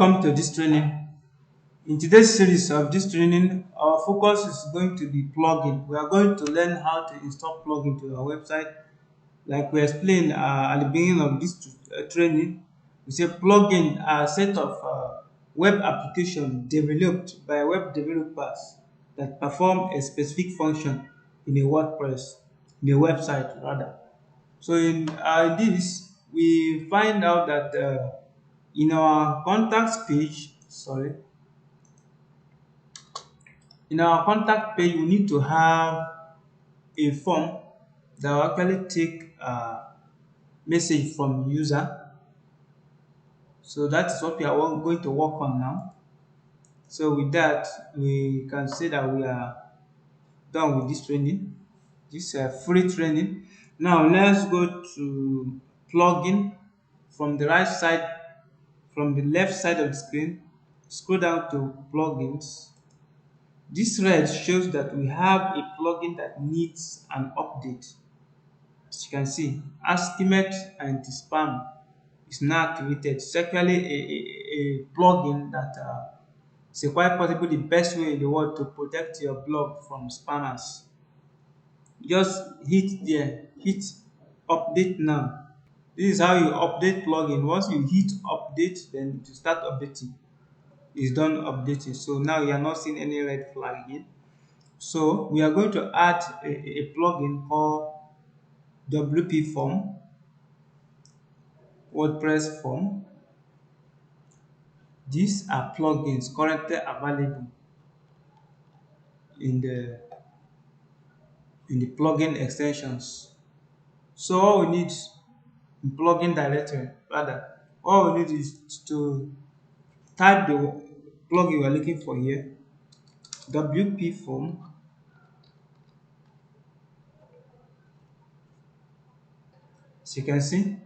Welcome to this training. In today's series of this training, our focus is going to be plugin. We are going to learn how to install plugin to our website. Like we explained at the beginning of this training, we say plugin are a set of web application developed by web developers that perform a specific function in a WordPress, in a website rather. So in this, we find out that in our contacts page, in our contact page, we need to have a form that will actually take a message from user. So that is what we are going to work on now. So with that, we can say that we are done with this training, this free training. Now let's go to plugin from the right side, from the left side of the screen. Scroll down to plugins. This red shows that we have a plugin that needs an update. As you can see, estimate anti-spam is now activated. It's actually a plugin that is quite possibly the best way in the world to protect your blog from spammers. Just hit there, hit update now. This is how you update plugin. Once you hit update, then to start updating. It's done updating. So now you are not seeing any red flag again. So we are going to add a plugin called WP form, WordPress form. These are plugins currently available in the plugin extensions. So all we need in plugin directory, rather, all we need is to type the plugin we are looking for here, WP form. As you can see,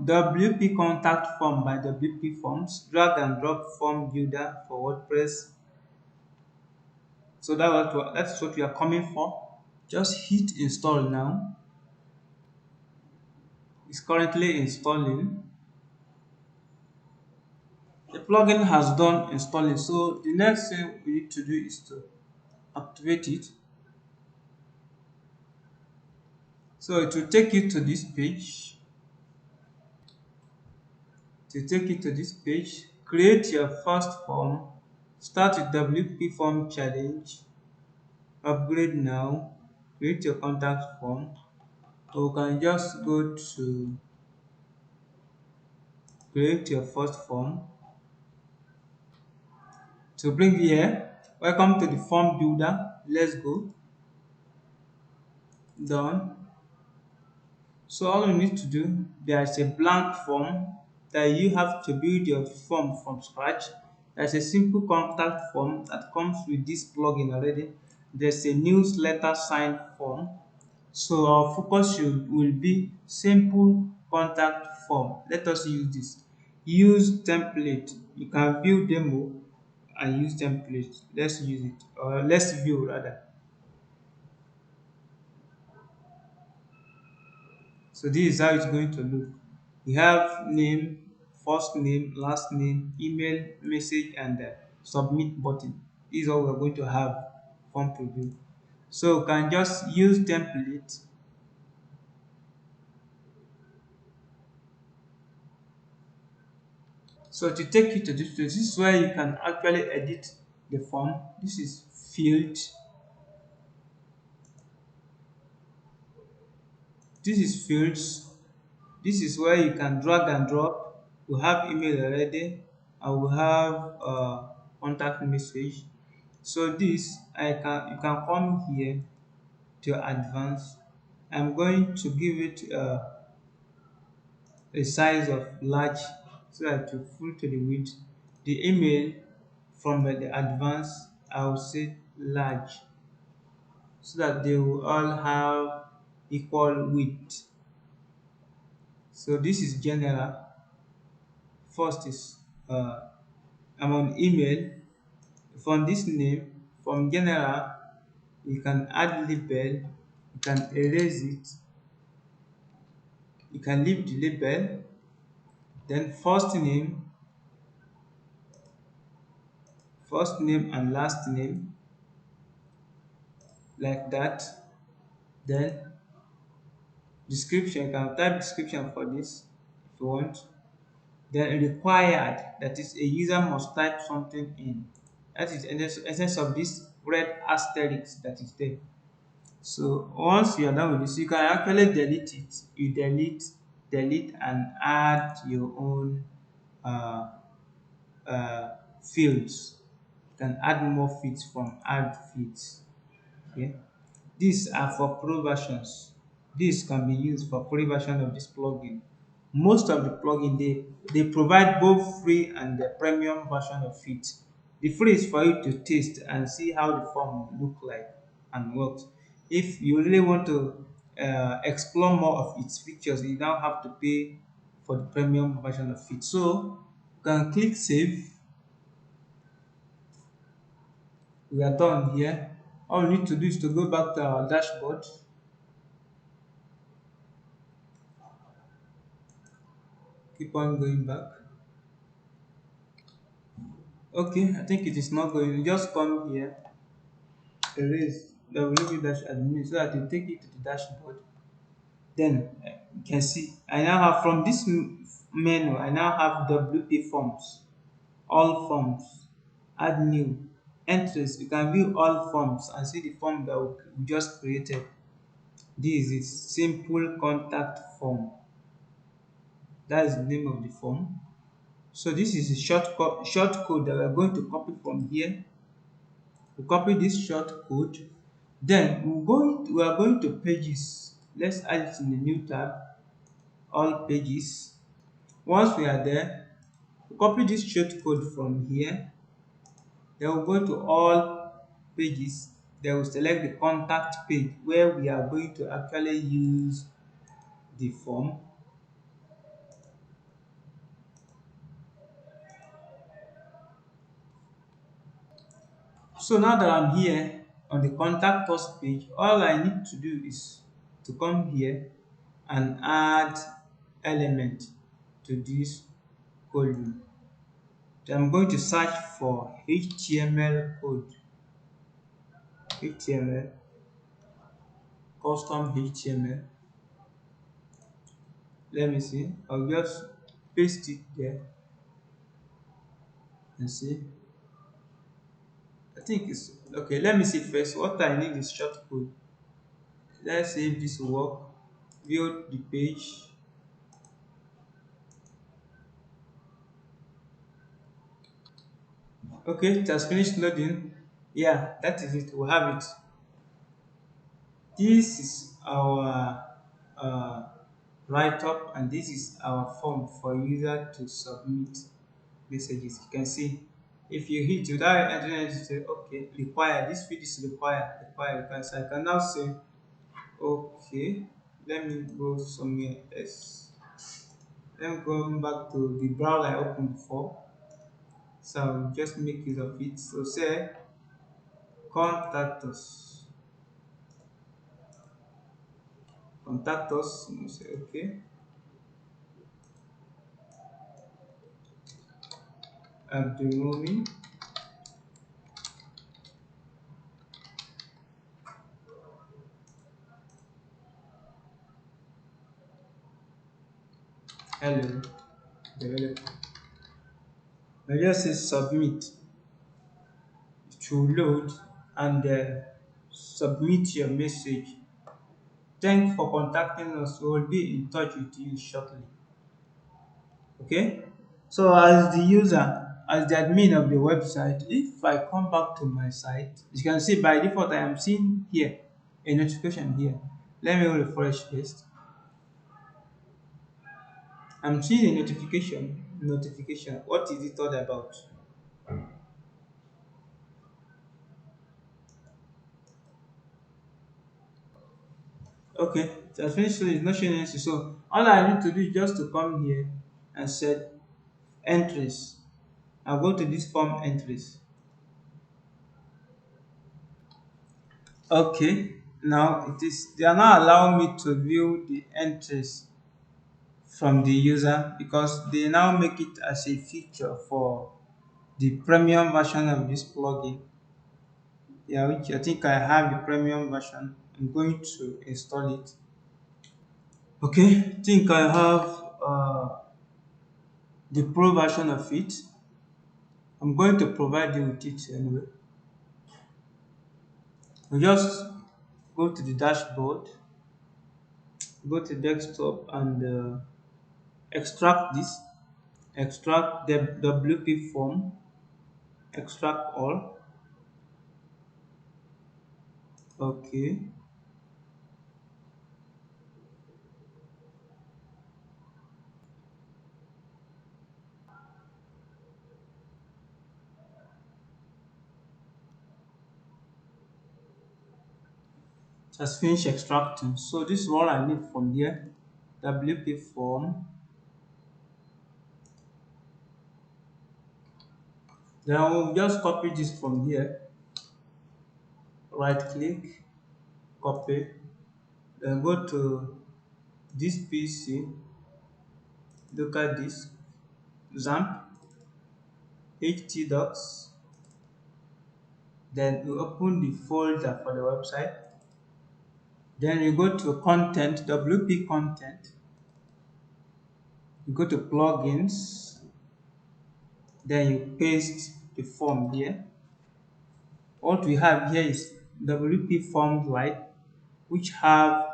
WP contact form by WP forms, drag and drop form builder for WordPress. So that's what we are coming for. Just hit install now. It's currently installing. The plugin has done installing. So the next thing we need to do is to activate it. So it will take you to this page. To take you to this page, create your first form. Start with WP form challenge. Upgrade now. Create your contact form. So you can just go to create your first form. To bring here, welcome to the form builder. Let's go. Done. So all you need to do, there is a blank form that you have to build your form from scratch. There's a simple contact form that comes with this plugin already. There's a newsletter sign form. So our focus will be simple contact form. Let us use this. Use template. You can view demo and use template. Let's use it, or let's view rather. So this is how it's going to look. We have name, first name, last name, email, message, and submit button. This is all we're going to have form preview. So you can just use template. So to take you to this place, this is where you can actually edit the form. This is field. This is fields. This is where you can drag and drop. We have email already, and we have contact message. So this you can come here to advance. I'm going to give it a size of large so that to full to the width. The email from the advanced, I will say large so that they will all have equal width. So this is general. First is I'm on email. From this name, from general, you can add label, you can erase it, you can leave the label, then first name, first name and last name, like that. Then description, you can type description for this if you want. Then required, that is a user must type something in. That is the essence of this red asterisk that is there. So once you are done with this, you can actually delete it. You delete and add your own uh, uh, fields. You can add more fields from add fields. Okay. These are for pro versions. This can be used for free version of this plugin. Most of the plugin they provide both free and the premium version of it. The free is for you to test and see how the form look like and works. If you really want to explore more of its features, you now have to pay for the premium version of it. So you can click save. We are done here. All we need to do is to go back to our dashboard. Keep on going back. Okay, I think it is not going. Just come here, erase. That will leave you dash admin so that you take it to the dashboard. Then you can see I now have from this menu. I now have WP forms, all forms, add new, entries. You can view all forms and see the form that we just created. This is simple contact form. That is the name of the form. So this is a short code that we are going to copy from here. We copy this short code. Then we are going to pages. Let's add it in the new tab, all pages. Once we are there, we copy this short code from here. Then we'll go to all pages. Then we'll select the contact page where we are going to actually use the form. So now that I'm here on the contact us page, all I need to do is to come here and add element to this column. Then I'm going to search for HTML code, HTML, custom HTML. Let me see. I'll just paste it there and see. I think it's okay. Let me see first. What I need is short code. Let's see if this will work. View the page. Okay, it has finished loading. Yeah, that is it. We have it. This is our write up, and this is our form for user to submit messages. You can see if you hit without entering it, you say okay, required. This field is required. So I can now say okay. Let me go somewhere else. Let me go back to the browser I opened before. So I'll just make use of it. So say contact us. Contact us. You say okay. Abdulmumin. Hello. Developer. I just say submit. It will load and submit your message. Thank you for contacting us. We will be in touch with you shortly. Okay? So as the user, as the admin of the website, if I come back to my site, you can see by default I am seeing here a notification here. Let me refresh this. I'm seeing a notification. What is it all about? Okay, it has finished, so it's not showing anything. So all I need to do is just to come here and set entries. I'll go to this form entries. Okay, now they are not allowing me to view the entries from the user because they now make it as a feature for the premium version of this plugin. Yeah, which I think I have the premium version. I'm going to install it. Okay, I think I have the pro version of it. I'm going to provide you with it anyway. We just go to the dashboard, go to desktop and extract this, extract the WP form, extract all. Okay, just finish extracting. So this is all I need from here. WP form. Then we'll just copy this from here. Right click, copy. Then go to this PC, look at this, XAMPP, htdocs. Then you open the folder for the website. Then you go to content, WP content. You go to plugins. Then you paste the form here. What we have here is WP form Lite, which have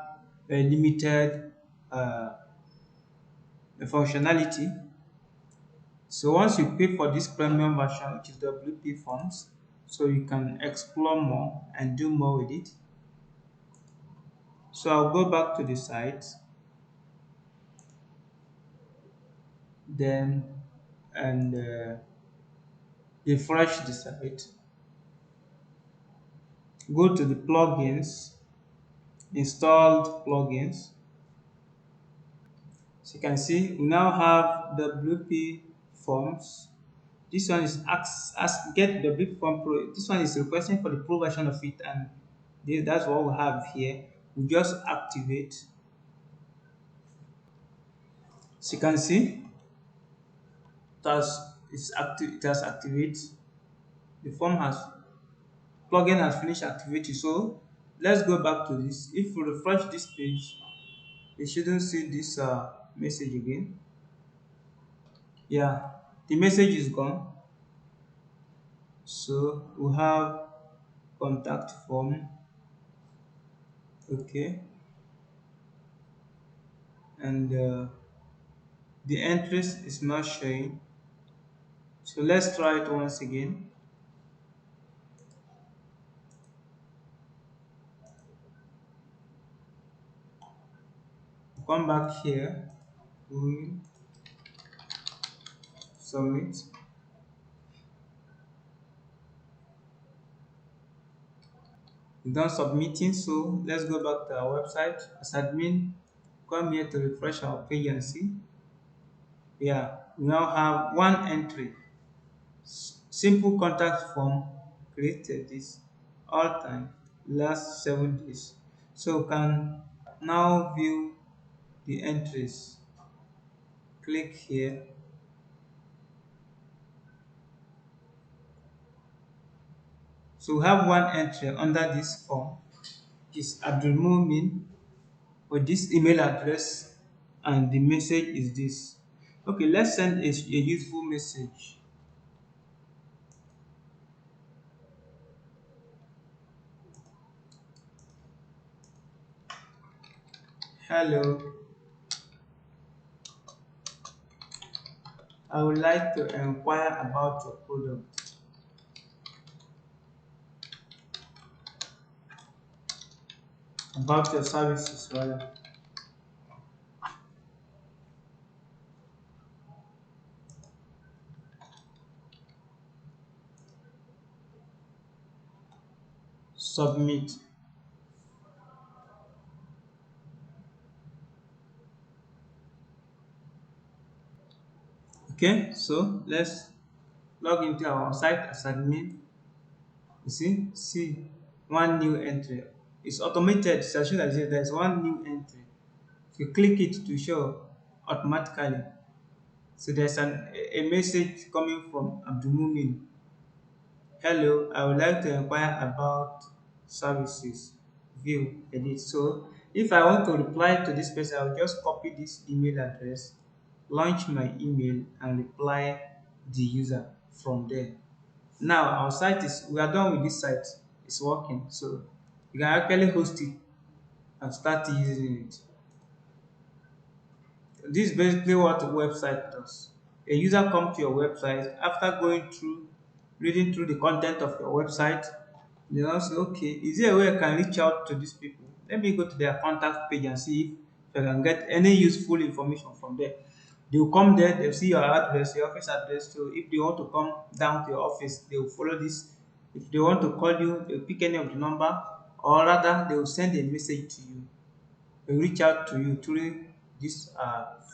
a limited uh, functionality. So once you pay for this premium version, which is WP forms, so you can explore more and do more with it. So I'll go back to the site, then and refresh the site. Go to the plugins, installed plugins. So you can see we now have WP forms. This one is ask get WP form pro. This one is requesting for the pro version of it, and that's what we have here. We just activate. So you can see it's active. It has activated. The form has plugin has finished activating. So let's go back to this. If we refresh this page, you shouldn't see this message again. Yeah, the message is gone. So we have contact form. Okay, and the entries is not showing. So let's try it once again. Come back here, submit. We're done submitting, so let's go back to our website. As admin, come here to refresh our page and see. Yeah, we now have one entry. Simple contact form created this all time last 7 days. So we can now view the entries. Click here. So we have one entry under this form. Is Abdul Mumin with this email address, and the message is this. Okay, let's send a useful message. Hello, I would like to inquire about your product. About your services, rather. Submit. Okay, so let's log into our site as admin. You see one new entry. It's automated. It's as soon as there's one new entry. If you click it to show automatically. So there's a message coming from Abdulmumin. Hello, I would like to inquire about services. View, edit. So if I want to reply to this person, I'll just copy this email address, launch my email, and reply the user from there. Now our site is we are done with this site. It's working. So you can actually host it and start using it. This is basically what a website does. A user comes to your website after going through, reading through the content of your website. They now say, okay, is there a way I can reach out to these people? Let me go to their contact page and see if I can get any useful information from there. They will come there, they'll see your address, your office address. So if they want to come down to your office, they will follow this. If they want to call you, they'll pick any of the number, or rather, they will send a message to you, reach out to you through this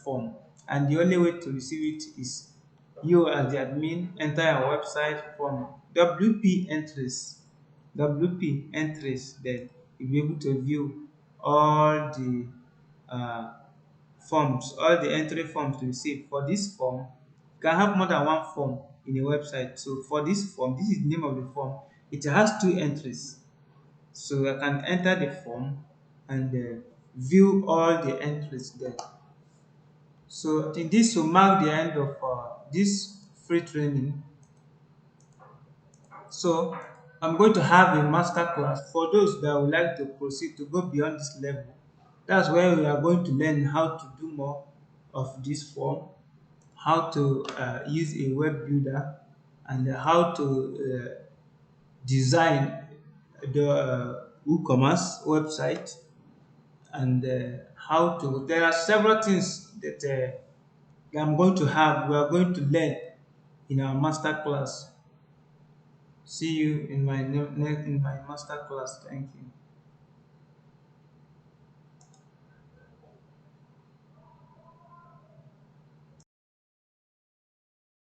form, and the only way to receive it is you as the admin enter your website from WP entries, then you'll be able to view all the uh, forms, all the entry forms to receive. For this form, you can have more than one form in a website. So for this form, this is the name of the form, it has two entries. So I can enter the form and view all the entries there. So I think this will mark the end of this free training. So I'm going to have a master class for those that would like to proceed to go beyond this level. That's where we are going to learn how to do more of this form, how to use a web builder, and how to design the WooCommerce website, and how to. There are several things that I'm going to have. We are going to learn in our master class. See you in my master class. Thank you.